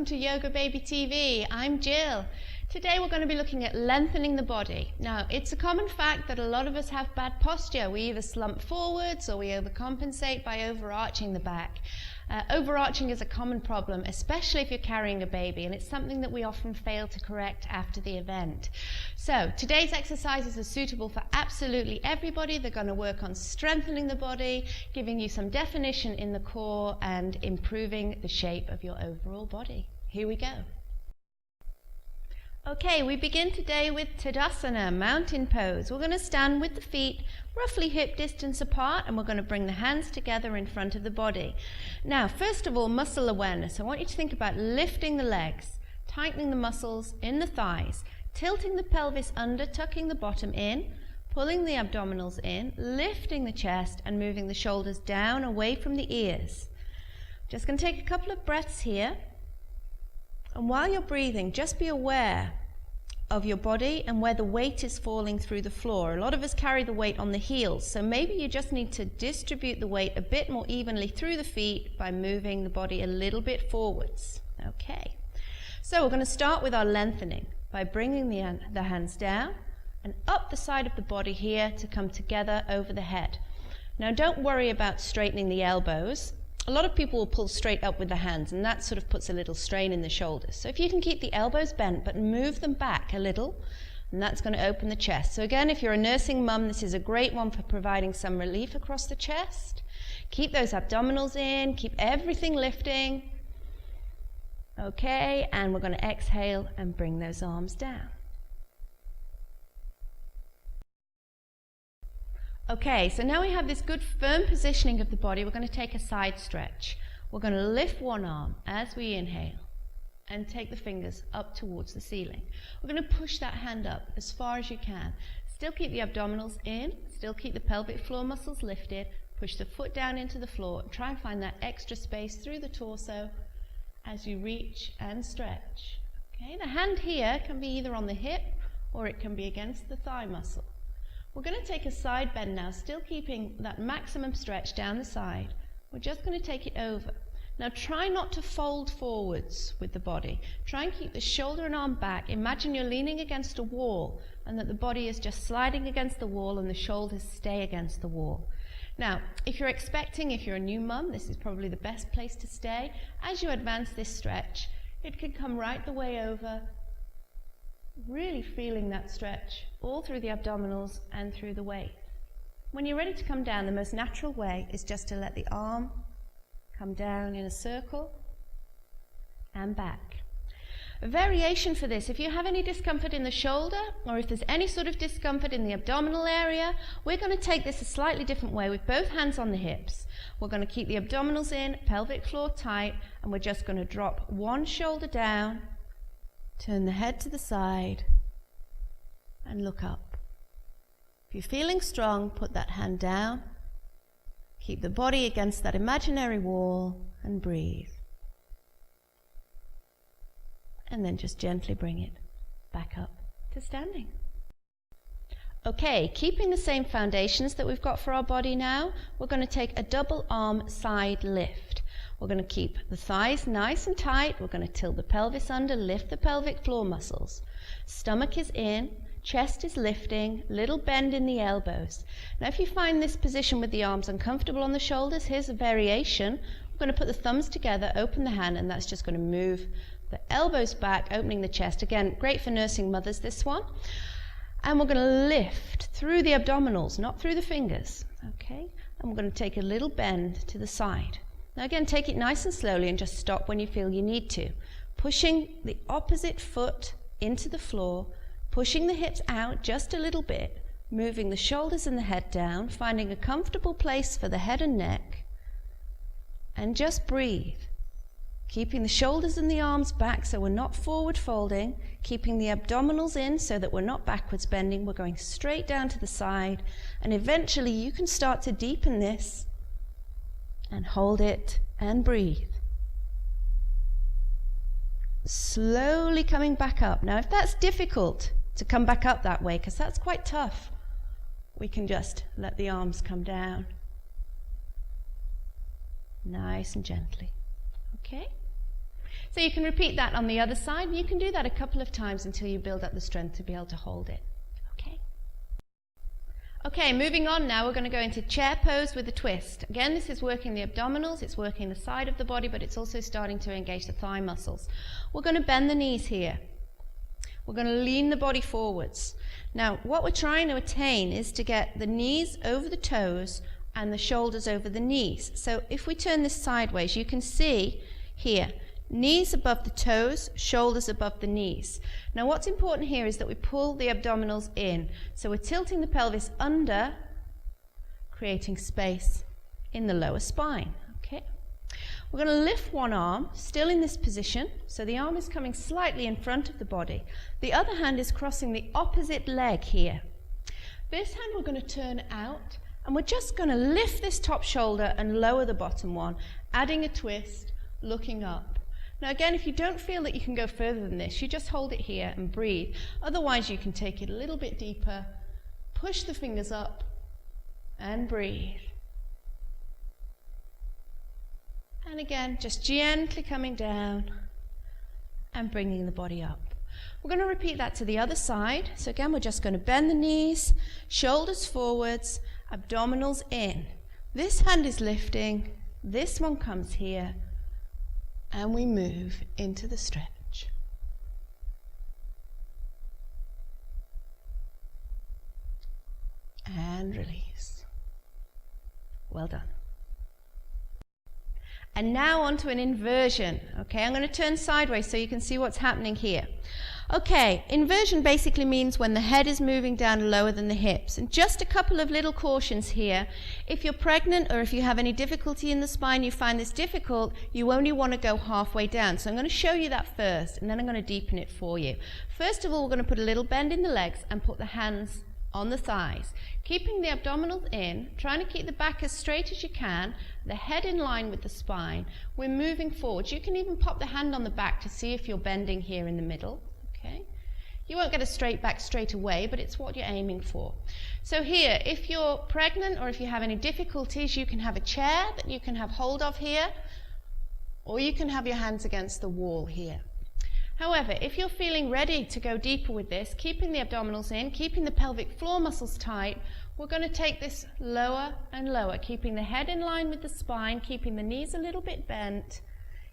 welcome to Yogababy TV. I'm Jill. Today we're going to be looking at lengthening the body. Now, it's a common fact that a lot of us have bad posture. We either slump forwards or we overcompensate by overarching the back. Overarching is a common problem, especially if you're carrying a baby, and it's something that we often fail to correct after the event. So today's exercises are suitable for absolutely everybody. They're going to work on strengthening the body, giving you some definition in the core, and improving the shape of your overall body. Here we go. Okay, we begin today with Tadasana, mountain pose. We're going to stand with the feet roughly hip distance apart, and we're going to bring the hands together in front of the body. Now, first of all, muscle awareness. I want you to think about lifting the legs, tightening the muscles in the thighs, tilting the pelvis under, tucking the bottom in, pulling the abdominals in, lifting the chest, and moving the shoulders down away from the ears. Just going to take a couple of breaths here. And while you're breathing, just be aware of your body and where the weight is falling through the floor. A lot of us carry the weight on the heels, so maybe you just need to distribute the weight a bit more evenly through the feet by moving the body a little bit forwards. Okay, so we're going to start with our lengthening by bringing the hands down and up the side of the body here to come together over the head. Now, don't worry about straightening the elbows. A lot of people will pull straight up with the hands, and that sort of puts a little strain in the shoulders. So if you can keep the elbows bent but move them back a little, and that's going to open the chest. So again, if you're a nursing mum, this is a great one for providing some relief across the chest. Keep those abdominals in, keep everything lifting. Okay, and we're going to exhale and bring those arms down. Okay, so now we have this good firm positioning of the body. We're going to take a side stretch. We're going to lift one arm as we inhale and take the fingers up towards the ceiling. We're going to push that hand up as far as you can. Still keep the abdominals in, still keep the pelvic floor muscles lifted, push the foot down into the floor, try and find that extra space through the torso as you reach and stretch. Okay, the hand here can be either on the hip or it can be against the thigh muscle. We're going to take a side bend now, still keeping that maximum stretch down the side. We're just going to take it over. Now try not to fold forwards with the body. Try and keep the shoulder and arm back. Imagine you're leaning against a wall and that the body is just sliding against the wall and the shoulders stay against the wall. Now, if you're a new mum, this is probably the best place to stay. As you advance this stretch, it can come right the way over, really feeling that stretch all through the abdominals and through the waist. When you're ready to come down, the most natural way is just to let the arm come down in a circle and back. A variation for this, if you have any discomfort in the shoulder or if there's any sort of discomfort in the abdominal area, we're going to take this a slightly different way with both hands on the hips. We're going to keep the abdominals in, pelvic floor tight, and we're just going to drop one shoulder down, turn the head to the side and look up. If you're feeling strong, put that hand down. Keep the body against that imaginary wall and breathe. And then just gently bring it back up to standing. Okay, keeping the same foundations that we've got for our body now, we're going to take a double arm side lift. We're going to keep the thighs nice and tight. We're going to tilt the pelvis under, lift the pelvic floor muscles. Stomach is in, chest is lifting, little bend in the elbows. Now if you find this position with the arms uncomfortable on the shoulders, here's a variation. We're going to put the thumbs together, open the hand, and that's just going to move the elbows back, opening the chest. Again, great for nursing mothers, this one. And we're going to lift through the abdominals, not through the fingers. Okay? And we're going to take a little bend to the side. Now again, take it nice and slowly and just stop when you feel you need to. Pushing the opposite foot into the floor, pushing the hips out just a little bit, moving the shoulders and the head down, finding a comfortable place for the head and neck, and just breathe. Keeping the shoulders and the arms back so we're not forward folding, keeping the abdominals in so that we're not backwards bending, we're going straight down to the side, and eventually you can start to deepen this and hold it and breathe. Slowly coming back up. Now if that's difficult to come back up that way, because that's quite tough, we can just let the arms come down nice and gently. Okay? So you can repeat that on the other side, and you can do that a couple of times until you build up the strength to be able to hold it. Okay, moving on now, we're going to go into chair pose with a twist. Again, this is working the abdominals, it's working the side of the body, but it's also starting to engage the thigh muscles. We're going to bend the knees here. We're going to lean the body forwards. Now, what we're trying to attain is to get the knees over the toes and the shoulders over the knees. So if we turn this sideways, you can see here, knees above the toes, shoulders above the knees. Now what's important here is that we pull the abdominals in. So we're tilting the pelvis under, creating space in the lower spine. Okay. We're going to lift one arm, still in this position. So the arm is coming slightly in front of the body. The other hand is crossing the opposite leg here. This hand we're going to turn out, and we're just going to lift this top shoulder and lower the bottom one, adding a twist, looking up. Now again, if you don't feel that you can go further than this, you just hold it here and breathe. Otherwise, you can take it a little bit deeper, push the fingers up, and breathe. And again, just gently coming down and bringing the body up. We're going to repeat that to the other side. So again, we're just going to bend the knees, shoulders forwards, abdominals in. This hand is lifting, this one comes here, and we move into the stretch. And release. Well done. And now onto an inversion. Okay, I'm going to turn sideways so you can see what's happening here. Okay, inversion basically means when the head is moving down lower than the hips. And just a couple of little cautions here. If you're pregnant or if you have any difficulty in the spine, you find this difficult, you only want to go halfway down. So I'm going to show you that first, and then I'm going to deepen it for you. First of all, we're going to put a little bend in the legs and put the hands on the thighs, keeping the abdominals in, trying to keep the back as straight as you can, the head in line with the spine. We're moving forward. You can even pop the hand on the back to see if you're bending here in the middle. Okay. You won't get a straight back straight away, but it's what you're aiming for. So here, if you're pregnant or if you have any difficulties, you can have a chair that you can have hold of here, or you can have your hands against the wall here. However, if you're feeling ready to go deeper with this, keeping the abdominals in, keeping the pelvic floor muscles tight, we're going to take this lower and lower, keeping the head in line with the spine, keeping the knees a little bit bent,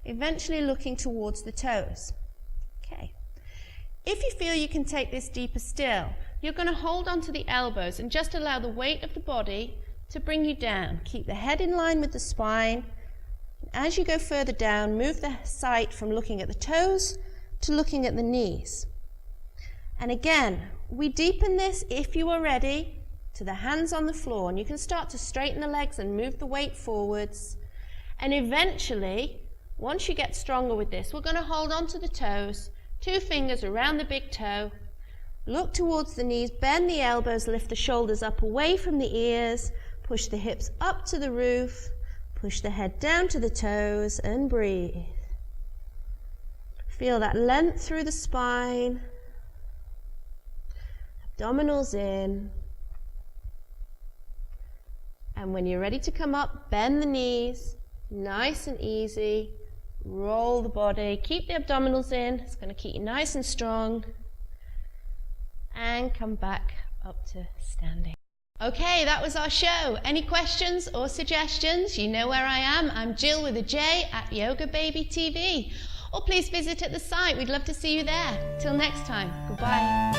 eventually looking towards the toes. Okay. If you feel you can take this deeper still, you're going to hold onto the elbows and just allow the weight of the body to bring you down. Keep the head in line with the spine. As you go further down, move the sight from looking at the toes to looking at the knees. And again, we deepen this, if you are ready, to the hands on the floor, and you can start to straighten the legs and move the weight forwards. And eventually, once you get stronger with this, we're going to hold on to the toes, 2 fingers around the big toe, look towards the knees, bend the elbows, lift the shoulders up away from the ears, push the hips up to the roof, push the head down to the toes, and breathe. Feel that length through the spine, abdominals in. And when you're ready to come up, bend the knees, nice and easy. Roll the body, keep the abdominals in, it's going to keep you nice and strong. And come back up to standing. Okay, that was our show. Any questions or suggestions? You know where I am. I'm Jill with a J at Yogababy TV. Or please visit at the site. We'd love to see you there. Till next time, goodbye.